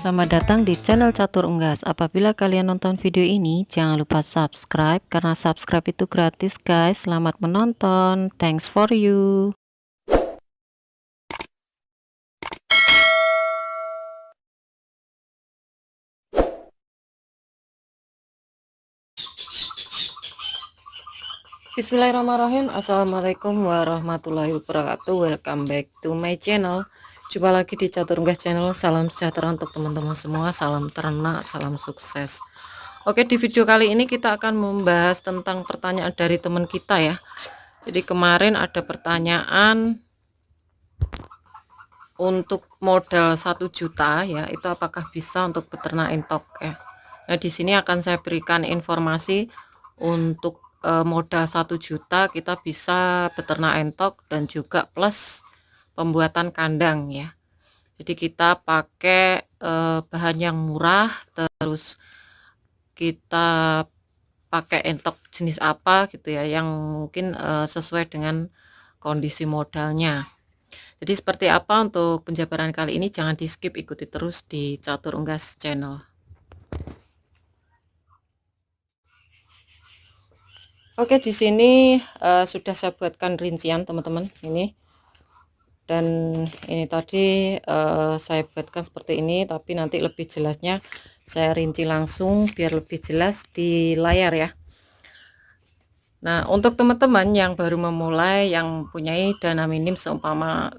Selamat datang di channel Catur Unggas. Apabila kalian nonton video ini, jangan lupa subscribe karena subscribe itu gratis, guys. Selamat menonton. Thanks for you. Bismillahirrahmanirrahim. Assalamualaikum warahmatullahi wabarakatuh. Welcome back to my channel. Jumpa lagi di Catur Unggas channel. Salam sejahtera untuk teman-teman semua. Salam ternak, salam sukses. Oke, di video kali ini kita akan membahas tentang pertanyaan dari teman kita ya. Jadi kemarin ada pertanyaan untuk modal 1 juta ya, itu apakah bisa untuk peternak entok ya. Nah, di sini akan saya berikan informasi untuk modal 1 juta kita bisa peternak entok dan juga plus pembuatan kandang ya. Jadi kita pakai bahan yang murah, terus kita pakai entok jenis apa gitu ya, yang mungkin sesuai dengan kondisi modalnya. Jadi seperti apa untuk penjabaran kali ini, jangan di skip, ikuti terus di Catur Unggas channel. Oke, di sini sudah saya buatkan rincian teman-teman ini, dan ini tadi saya buatkan seperti ini, tapi nanti lebih jelasnya saya rinci langsung biar lebih jelas di layar ya. Nah, untuk teman-teman yang baru memulai, yang punyai dana minim seumpama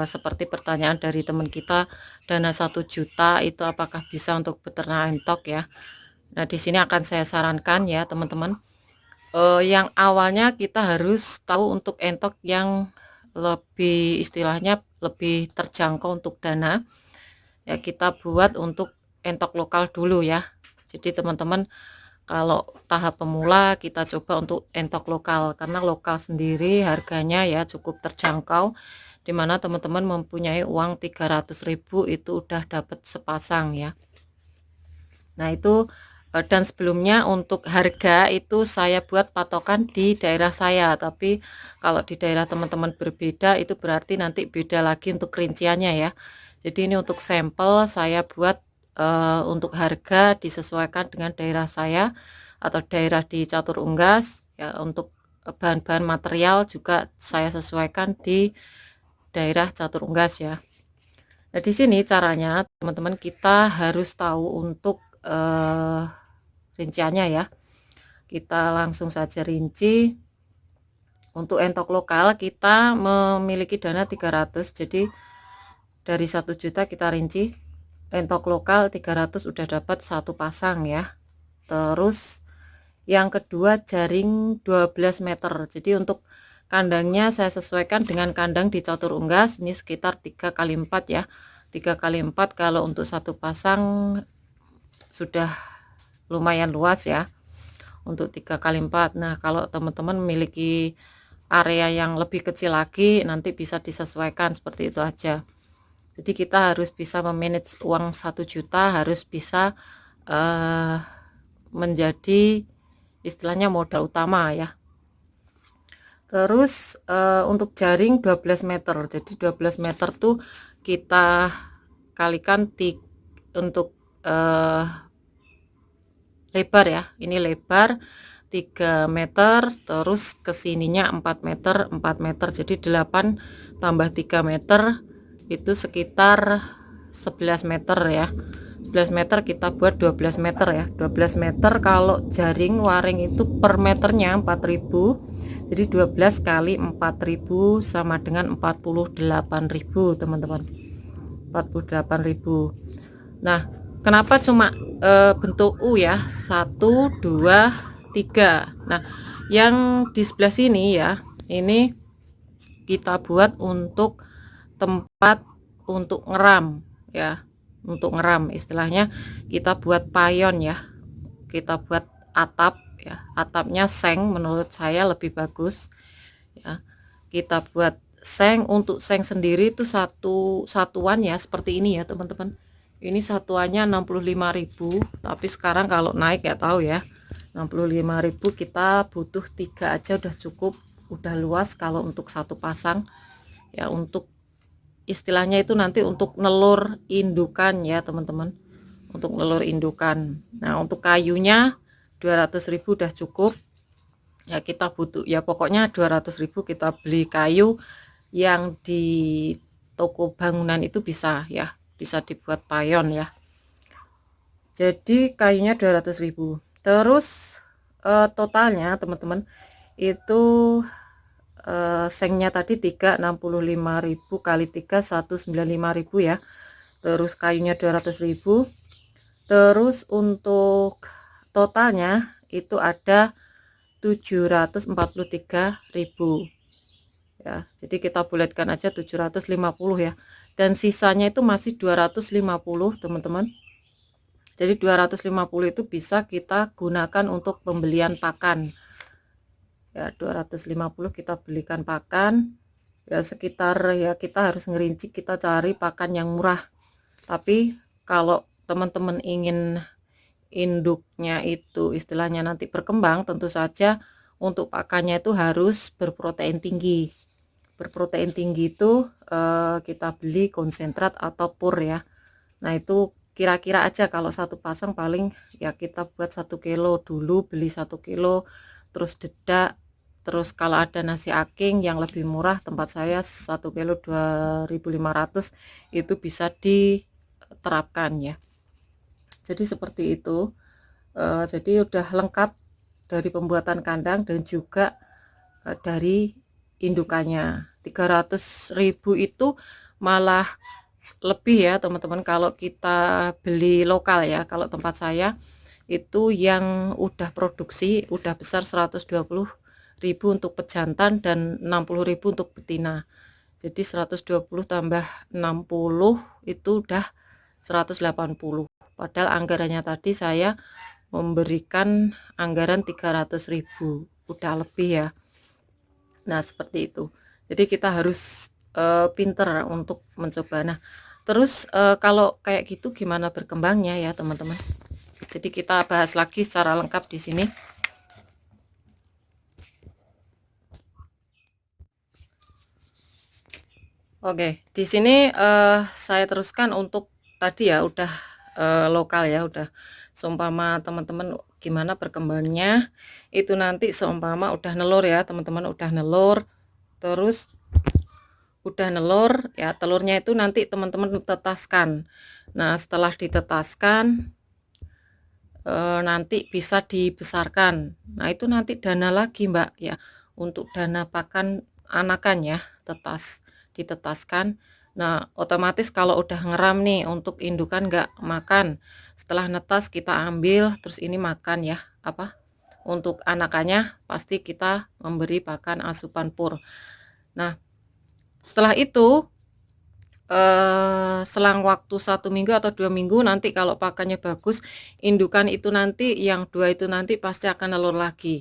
seperti pertanyaan dari teman kita, dana 1 juta itu apakah bisa untuk peternak entok ya. Nah, di sini akan saya sarankan ya teman-teman, yang awalnya kita harus tahu untuk entok yang lebih istilahnya lebih terjangkau untuk dana ya, kita buat untuk entok lokal dulu ya. Jadi teman-teman, kalau tahap pemula kita coba untuk entok lokal, karena lokal sendiri harganya ya cukup terjangkau, dimana teman-teman mempunyai uang 300.000 itu udah dapat sepasang ya. Nah itu dan sebelumnya untuk harga itu saya buat patokan di daerah saya, tapi kalau di daerah teman-teman berbeda itu berarti nanti beda lagi untuk rinciannya ya. Jadi ini untuk sampel saya buat untuk harga disesuaikan dengan daerah saya atau daerah di Catur Unggas ya. Untuk bahan-bahan material juga saya sesuaikan di daerah Catur Unggas ya. Nah, di sini caranya teman-teman kita harus tahu untuk rinciannya ya. Kita langsung saja rinci. Untuk entok lokal kita memiliki dana 300, jadi dari 1 juta kita rinci entok lokal 300 udah dapat 1 pasang ya. Terus yang kedua jaring 12 meter, jadi untuk kandangnya saya sesuaikan dengan kandang di Catur Unggas, ini sekitar 3 kali 4 ya, 3 kali 4 kalau untuk 1 pasang sudah lumayan luas ya untuk 3 kali 4. Nah, kalau teman-teman memiliki area yang lebih kecil lagi nanti bisa disesuaikan seperti itu aja. Jadi kita harus bisa memanage uang 1 juta, harus bisa menjadi istilahnya modal utama ya. Terus untuk jaring 12 meter, jadi 12 meter tuh kita kalikan untuk lebar ya, ini lebar 3 meter, terus kesininya 4 meter 4 meter, jadi 8 tambah 3 meter itu sekitar 11 meter ya. 11 meter kita buat 12 meter ya. 12 meter kalau jaring waring itu per meternya 4.000, jadi 12 kali 4.000 sama dengan 48.000 teman-teman, 48.000. Nah, kenapa cuma bentuk U ya, 1 2 3. Nah, yang di sebelah sini ya, ini kita buat untuk tempat untuk ngeram ya, untuk ngeram istilahnya kita buat payon ya, kita buat atap ya, atapnya seng menurut saya lebih bagus ya. Kita buat seng, untuk seng sendiri itu satuan ya seperti ini ya teman-teman, ini satuannya 65.000, tapi sekarang kalau naik ya tahu ya, 65.000 kita butuh 3 aja udah cukup, udah luas kalau untuk 1 pasang ya. Untuk istilahnya itu nanti untuk nelur indukan ya teman-teman, untuk telur indukan. Nah, untuk kayunya 200.000 udah cukup. Ya kita butuh ya pokoknya 200.000 kita beli kayu yang di toko bangunan itu bisa ya, bisa dibuat payon ya. Jadi kayunya 200.000. Terus totalnya teman-teman itu sengnya tadi 365.000 kali 3 195.000 ya. Terus kayunya 200.000. Terus untuk totalnya itu ada 743.000 ya. Jadi kita bulatkan aja 750 ya. Dan sisanya itu masih 250 teman-teman. Jadi 250 itu bisa kita gunakan untuk pembelian pakan. Ya 250 kita belikan pakan. Ya sekitar ya kita harus ngerinci, kita cari pakan yang murah. Tapi kalau teman-teman ingin induknya itu istilahnya nanti berkembang, tentu saja untuk pakannya itu harus berprotein tinggi. Berprotein tinggi itu kita beli konsentrat atau pur ya. Nah itu kira-kira aja kalau satu pasang paling ya kita buat 1 kilo dulu, beli 1 kilo, terus dedak. Terus kalau ada nasi aking yang lebih murah, tempat saya 1 kilo 2.500 itu bisa diterapkan ya. Jadi seperti itu. Jadi udah lengkap dari pembuatan kandang dan juga dari indukannya. 300.000 itu malah lebih ya teman-teman kalau kita beli lokal ya. Kalau tempat saya itu yang udah produksi udah besar 120.000 untuk pejantan dan 60.000 untuk betina. Jadi 120 tambah 60 itu udah 180. Padahal anggarannya tadi saya memberikan anggaran 300.000, udah lebih ya. Nah seperti itu. Jadi kita harus pinter untuk mencoba. Nah terus kalau kayak gitu gimana berkembangnya ya teman-teman. Jadi kita bahas lagi secara lengkap di sini. Oke, di sini saya teruskan untuk tadi ya udah lokal ya, udah seumpama teman-teman gimana berkembangnya itu nanti seumpama udah nelur ya teman-teman, udah nelur terus udah nelur ya, telurnya itu nanti teman-teman tetaskan. Nah setelah ditetaskan nanti bisa dibesarkan. Nah itu nanti dana lagi mbak ya, untuk dana pakan anakan ya, ditetaskan. Nah otomatis kalau udah ngeram nih untuk indukan nggak makan, setelah netas kita ambil terus ini makan ya, apa untuk anakannya pasti kita memberi pakan asupan pur. Nah setelah itu selang waktu 1 minggu atau 2 minggu nanti kalau pakannya bagus, indukan itu nanti yang 2 itu nanti pasti akan nelur lagi.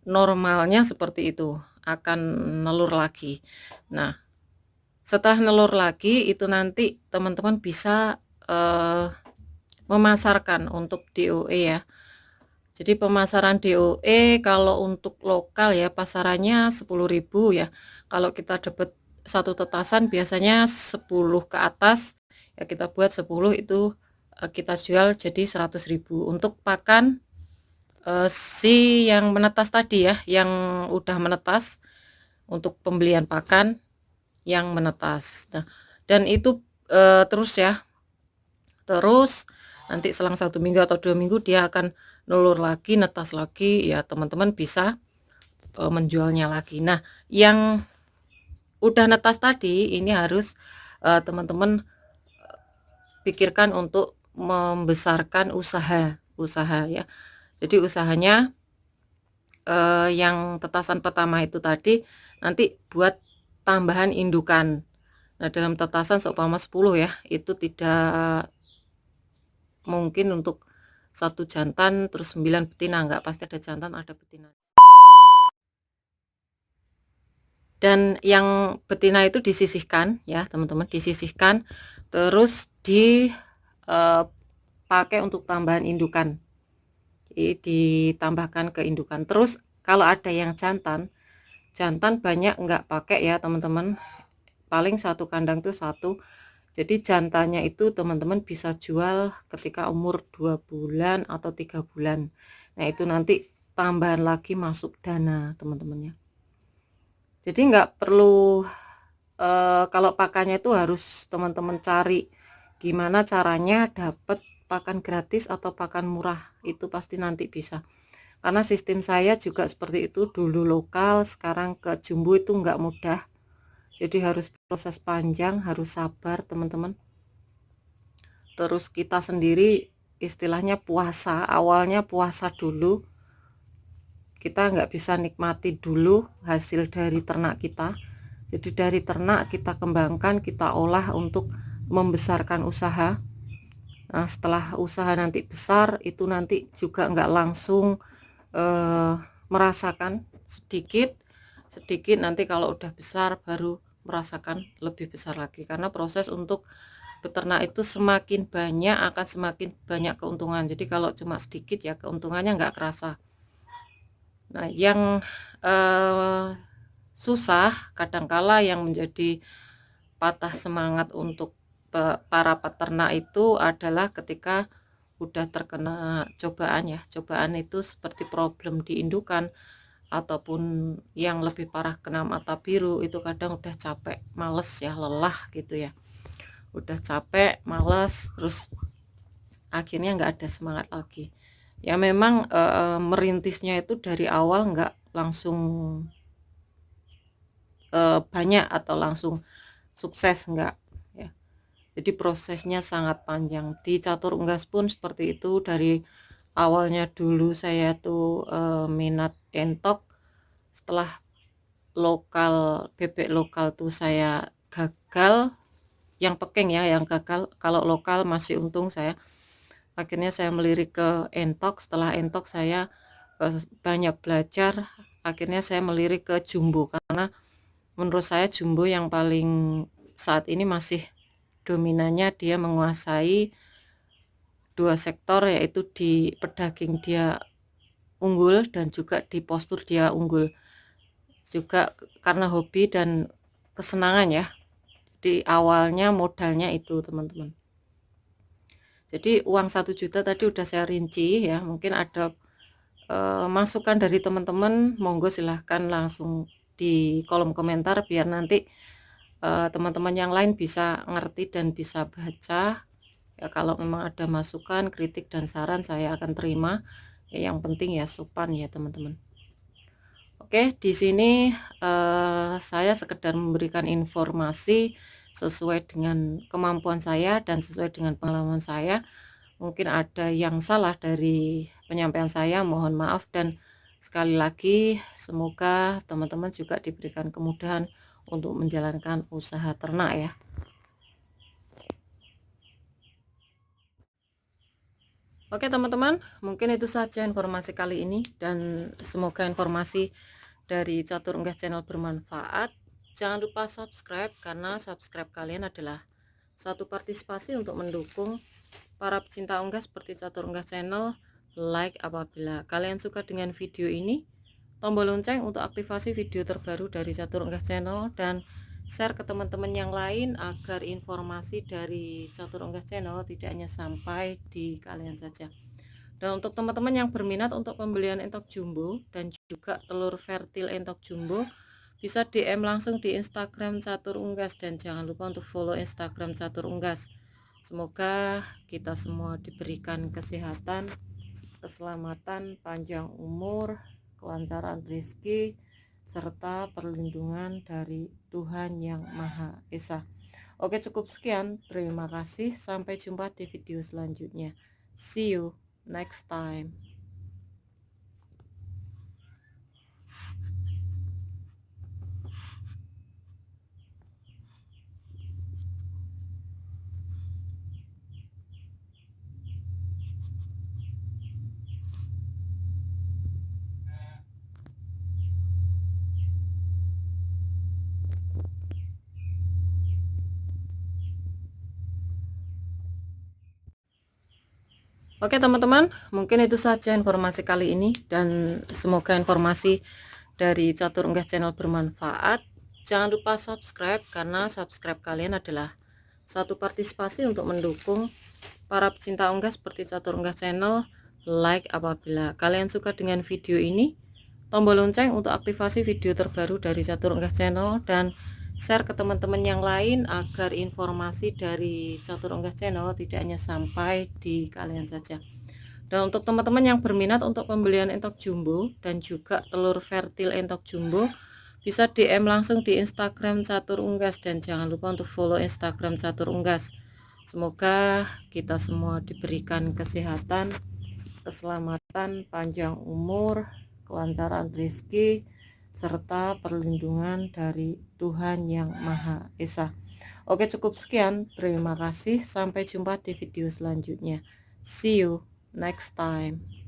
Normalnya seperti itu, akan nelur lagi. Nah setelah nelur lagi itu nanti teman-teman bisa memasarkan untuk DOE ya. Jadi pemasaran DOE kalau untuk lokal ya pasarannya 10.000 ya. Kalau kita dapat satu tetasan biasanya 10 ke atas ya, kita buat 10 itu kita jual jadi 100.000 untuk pakan si yang menetas tadi ya, yang udah menetas, untuk pembelian pakan yang menetas. Nah, dan itu terus ya, terus nanti selang 1 minggu atau 2 minggu dia akan nelur lagi, netas lagi ya, teman-teman bisa menjualnya lagi. Nah yang udah netas tadi ini harus teman-teman pikirkan untuk membesarkan usaha ya. Jadi usahanya yang tetasan pertama itu tadi nanti buat tambahan indukan. Nah dalam tetasan seumpama 10 ya, itu tidak mungkin untuk satu jantan terus 9 betina, enggak, pasti ada jantan ada betina. Dan yang betina itu disisihkan ya teman-teman, disisihkan terus dipakai untuk tambahan indukan. Jadi ditambahkan ke indukan. Terus kalau ada yang jantan banyak enggak pakai ya teman-teman, paling satu kandang tuh satu. Jadi jantannya itu teman-teman bisa jual ketika umur 2 bulan atau 3 bulan. Nah, itu nanti tambahan lagi masuk dana teman-temannya. Jadi nggak perlu kalau pakannya itu harus teman-teman cari gimana caranya dapat pakan gratis atau pakan murah, itu pasti nanti bisa. Karena sistem saya juga seperti itu, dulu lokal, sekarang ke jumbo itu nggak mudah. Jadi harus proses panjang, harus sabar teman-teman. Terus kita sendiri istilahnya puasa, awalnya puasa dulu. Kita nggak bisa nikmati dulu hasil dari ternak kita. Jadi dari ternak kita kembangkan, kita olah untuk membesarkan usaha. Nah, setelah usaha nanti besar, itu nanti juga nggak langsung merasakan sedikit nanti kalau udah besar baru merasakan lebih besar lagi, karena proses untuk beternak itu semakin banyak akan semakin banyak keuntungan. Jadi kalau cuma sedikit ya keuntungannya nggak kerasa. Nah, yang susah kadangkala yang menjadi patah semangat untuk para peternak itu adalah ketika udah terkena cobaan ya. Cobaan itu seperti problem di indukan ataupun yang lebih parah kena mata biru, itu kadang udah capek, males ya, lelah gitu ya. Udah capek, males, terus akhirnya nggak ada semangat lagi. Ya memang merintisnya itu dari awal nggak langsung banyak atau langsung sukses, enggak ya. Jadi prosesnya sangat panjang. Di catur unggas pun seperti itu. Dari awalnya dulu saya tuh minat entok, setelah bebek lokal tuh saya gagal, yang peking ya yang gagal, kalau lokal masih untung saya. Akhirnya saya melirik ke entok, setelah entok saya banyak belajar, akhirnya saya melirik ke jumbo, karena menurut saya jumbo yang paling saat ini masih dominannya, dia menguasai dua sektor, yaitu di pedaging dia unggul dan juga di postur dia unggul. Juga karena hobi dan kesenangan ya. Di awalnya modalnya itu teman-teman. Jadi uang 1 juta tadi udah saya rinci ya. Mungkin ada masukan dari teman-teman, monggo silahkan langsung di kolom komentar biar nanti teman-teman yang lain bisa ngerti dan bisa baca. Ya, kalau memang ada masukan, kritik dan saran saya akan terima. Ya, yang penting ya sopan ya teman-teman. Oke, di sini saya sekedar memberikan informasi sesuai dengan kemampuan saya dan sesuai dengan pengalaman saya. Mungkin ada yang salah dari penyampaian saya, mohon maaf, dan sekali lagi semoga teman-teman juga diberikan kemudahan untuk menjalankan usaha ternak ya. Oke teman-teman, mungkin itu saja informasi kali ini, dan semoga informasi dari Catur Unggas Channel bermanfaat. Jangan lupa subscribe, karena subscribe kalian adalah satu partisipasi untuk mendukung para pecinta unggas seperti Catur Unggas Channel. Like apabila kalian suka dengan video ini, tombol lonceng untuk aktivasi video terbaru dari Catur Unggas Channel, dan share ke teman-teman yang lain agar informasi dari Catur Unggas Channel tidak hanya sampai di kalian saja. Dan untuk teman-teman yang berminat untuk pembelian entok jumbo dan juga telur fertil entok jumbo, bisa DM langsung di Instagram Catur Unggas, dan jangan lupa untuk follow Instagram Catur Unggas. Semoga kita semua diberikan kesehatan, keselamatan, panjang umur, kelancaran rezeki, serta perlindungan dari Tuhan Yang Maha Esa. Oke, cukup sekian. Terima kasih. Sampai jumpa di video selanjutnya. See you next time. Oke teman-teman, mungkin itu saja informasi kali ini, dan semoga informasi dari Catur Unggas Channel bermanfaat. Jangan lupa subscribe, karena subscribe kalian adalah satu partisipasi untuk mendukung para pecinta unggas seperti Catur Unggas Channel. Like apabila kalian suka dengan video ini, tombol lonceng untuk aktivasi video terbaru dari Catur Unggas Channel, dan share ke teman-teman yang lain agar informasi dari Catur Unggas Channel tidak hanya sampai di kalian saja. Dan untuk teman-teman yang berminat untuk pembelian entok jumbo dan juga telur fertil entok jumbo, bisa DM langsung di Instagram Catur Unggas, dan jangan lupa untuk follow Instagram Catur Unggas. Semoga kita semua diberikan kesehatan, keselamatan, panjang umur, kelancaran rezeki, serta perlindungan dari Tuhan Yang Maha Esa. Oke, cukup sekian. Terima kasih. Sampai jumpa di video selanjutnya. See you next time.